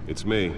It's me.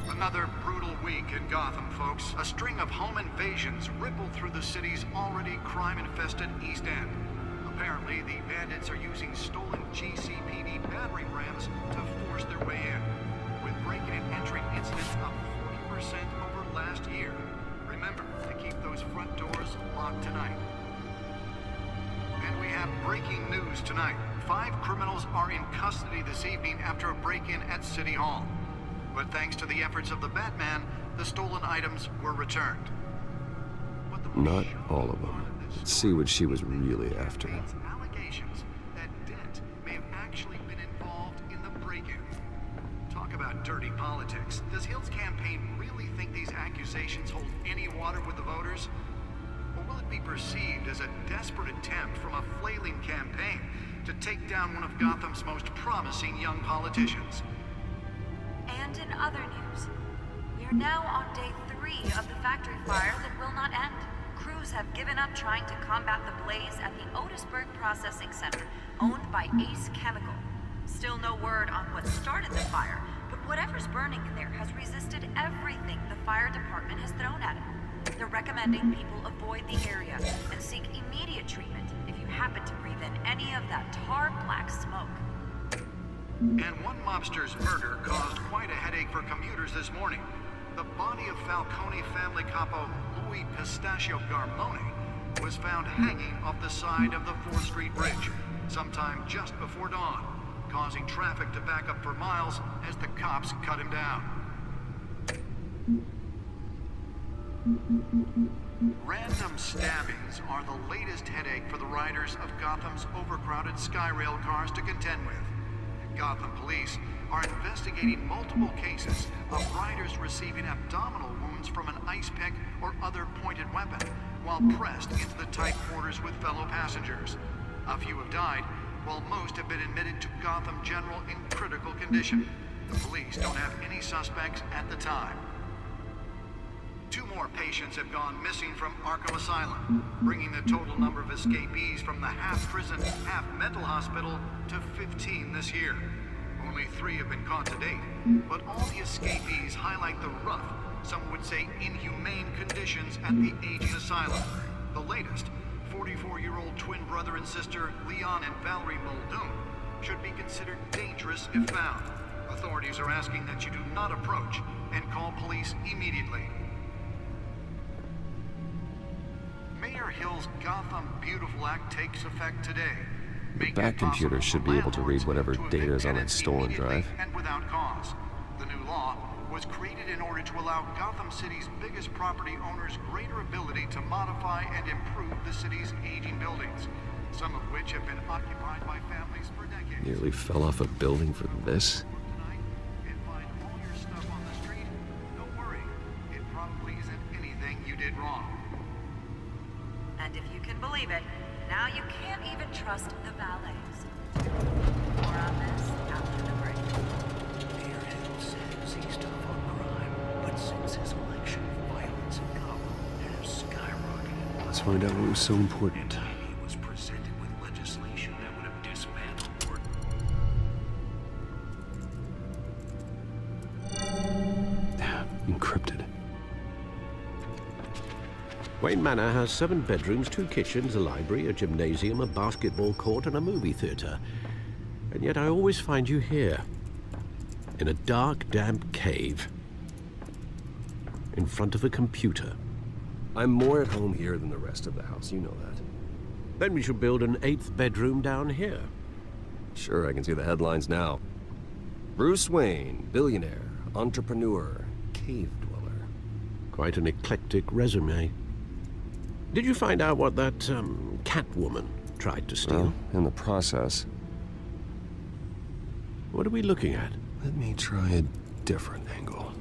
Another brutal week in Gotham, folks. A string of home invasions rippled through the city's already crime-infested East End. Apparently, the bandits are using stolen GCPD battering rams to force their way in, with break-in and entering incidents up 40% over last year. Remember to keep those front doors locked tonight. And we have breaking news tonight. 5 criminals are in custody this evening after a break-in at City Hall. But thanks to the efforts of the Batman, the stolen items were returned. Not all of them. Let's see what she was really after. Allegations that Dent may have actually been involved in the break-in. Talk about dirty politics. Does Hill's campaign really think these accusations hold any water with the voters? Or will it be perceived as a desperate attempt from a flailing campaign to take down one of Gotham's most promising young politicians? And in other news, we are now on day 3 of the factory fire that will not end. Crews have given up trying to combat the blaze at the Otisburg Processing Center, owned by Ace Chemical. Still no word on what started the fire, but whatever's burning in there has resisted everything the fire department has thrown at it. They're recommending people avoid the area and seek immediate treatment if you happen to breathe in any of that tar black smoke. And one mobster's murder caused quite a headache for commuters this morning. The body of Falcone family capo Louis Pistachio Garmone was found hanging off the side of the 4th Street Bridge sometime just before dawn, causing traffic to back up for miles as the cops cut him down. Random stabbings are the latest headache for the riders of Gotham's overcrowded Skyrail cars to contend with. Gotham police are investigating multiple cases of riders receiving abdominal wounds from an ice pick or other pointed weapon while pressed into the tight quarters with fellow passengers. A few have died, while most have been admitted to Gotham General in critical condition. The police don't have any suspects at the time. 2 more patients have gone missing from Arkham Asylum, bringing the total number of escapees from the half-prison, half-mental hospital to 15 this year. Only 3 have been caught to date, but all the escapees highlight the rough, some would say inhumane conditions at the aging asylum. The latest, 44-year-old twin brother and sister Leon and Valerie Muldoon, should be considered dangerous if found. Authorities are asking that you do not approach and call police immediately. Mayor Hill's Gotham Beautiful Act takes effect today. The back computer should be able to read whatever data is on that stolen drive. And without cause. The new law was created in order to allow Gotham City's biggest property owners greater ability to modify and improve the city's aging buildings, some of which have been occupied by families for decades. Nearly fell off a building for this. And find all your stuff on the street. Don't worry, it probably isn't anything you did wrong. And if you can believe it, now you can't even trust the valets. More on this after the break. Mayor Hill says he's tough on crime, but since his election, violence in Gotham has skyrocketed. Let's find out what was so important. He was presented with legislation that would have dismantled Encrypted. Wayne Manor has 7 bedrooms, 2 kitchens, a library, a gymnasium, a basketball court, and a movie theater. And yet I always find you here, in a dark, damp cave, in front of a computer. I'm more at home here than the rest of the house, you know that. Then we should build an 8th bedroom down here. Sure, I can see the headlines now. Bruce Wayne, billionaire, entrepreneur, cave dweller. Quite an eclectic resume. Did you find out what that, Catwoman tried to steal? Well, in the process. What are we looking at? Let me try a different angle.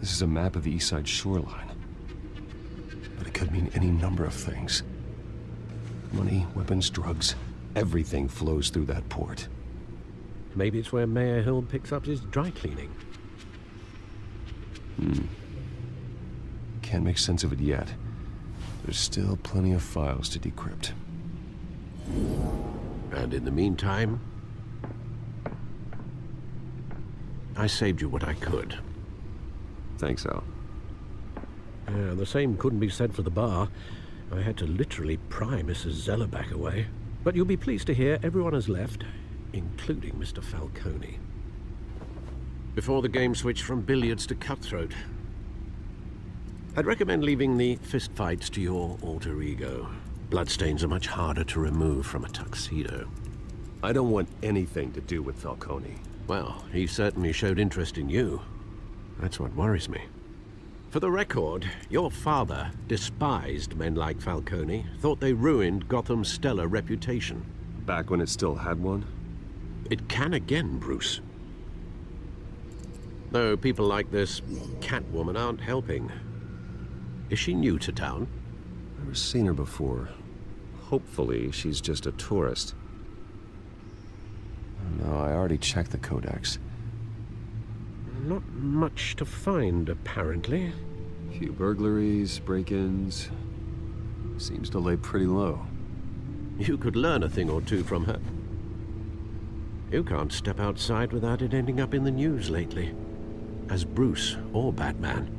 This is a map of the east side shoreline. But it could mean any number of things. Money, weapons, drugs, everything flows through that port. Maybe it's where Mayor Hill picks up his dry cleaning. Can't make sense of it yet. There's still plenty of files to decrypt. And in the meantime, I saved you what I could. Thanks, Al. Yeah, the same couldn't be said for the bar. I had to literally pry Mrs. Zeller back away. But you'll be pleased to hear everyone has left, including Mr. Falcone. Before the game switched from billiards to cutthroat. I'd recommend leaving the fistfights to your alter ego. Bloodstains are much harder to remove from a tuxedo. I don't want anything to do with Falcone. Well, he certainly showed interest in you. That's what worries me. For the record, your father despised men like Falcone, thought they ruined Gotham's stellar reputation. Back when it still had one? It can again, Bruce. Though people like this Catwoman aren't helping. Is she new to town? Never seen her before. Hopefully, she's just a tourist. No, I already checked the codex. Not much to find, apparently. Few burglaries, break-ins. Seems to lay pretty low. You could learn a thing or two from her. You can't step outside without it ending up in the news lately. As Bruce or Batman.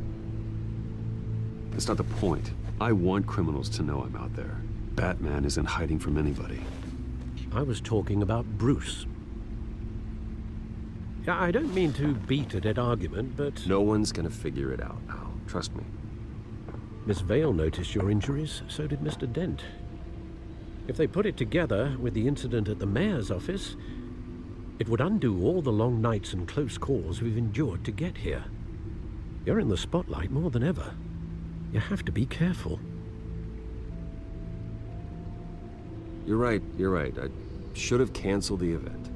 That's not the point. I want criminals to know I'm out there. Batman isn't hiding from anybody. I was talking about Bruce. I don't mean to beat a dead argument, but... No one's gonna figure it out, Al. Trust me. Miss Vale noticed your injuries, so did Mr. Dent. If they put it together with the incident at the mayor's office, it would undo all the long nights and close calls we've endured to get here. You're in the spotlight more than ever. You have to be careful. You're right. I should have canceled the event.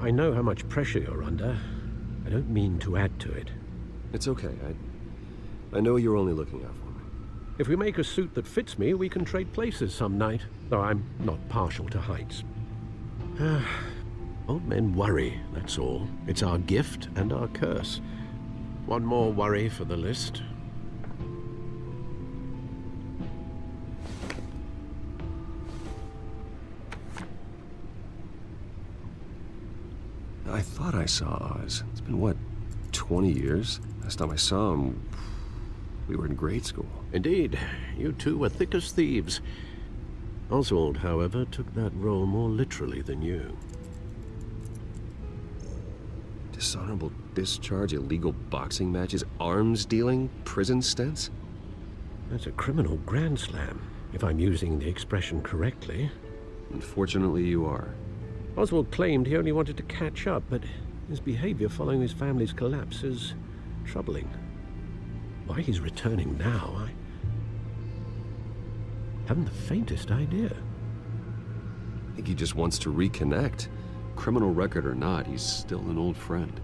I know how much pressure you're under. I don't mean to add to it. It's okay. I know you're only looking out for me. If we make a suit that fits me, we can trade places some night. Though I'm not partial to heights. Old men worry, that's all. It's our gift and our curse. One more worry for the list. I thought I saw Oz. It's been, what, 20 years? Last time I saw him, we were in grade school. Indeed, you two were thick as thieves. Oswald, however, took that role more literally than you. Dishonorable discharge, illegal boxing matches, arms dealing, prison stints? That's a criminal grand slam, if I'm using the expression correctly. Unfortunately, you are. Oswald claimed he only wanted to catch up, but his behavior following his family's collapse is troubling. Why he's returning now, I haven't the faintest idea. I think he just wants to reconnect. Criminal record or not, he's still an old friend.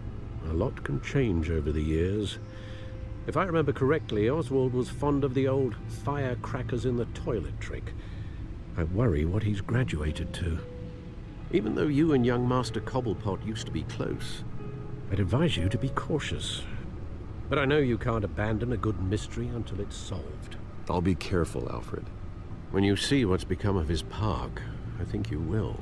A lot can change over the years. If I remember correctly, Oswald was fond of the old firecrackers in the toilet trick. I worry what he's graduated to. Even though you and young Master Cobblepot used to be close, I'd advise you to be cautious. But I know you can't abandon a good mystery until it's solved. I'll be careful, Alfred. When you see what's become of his park, I think you will.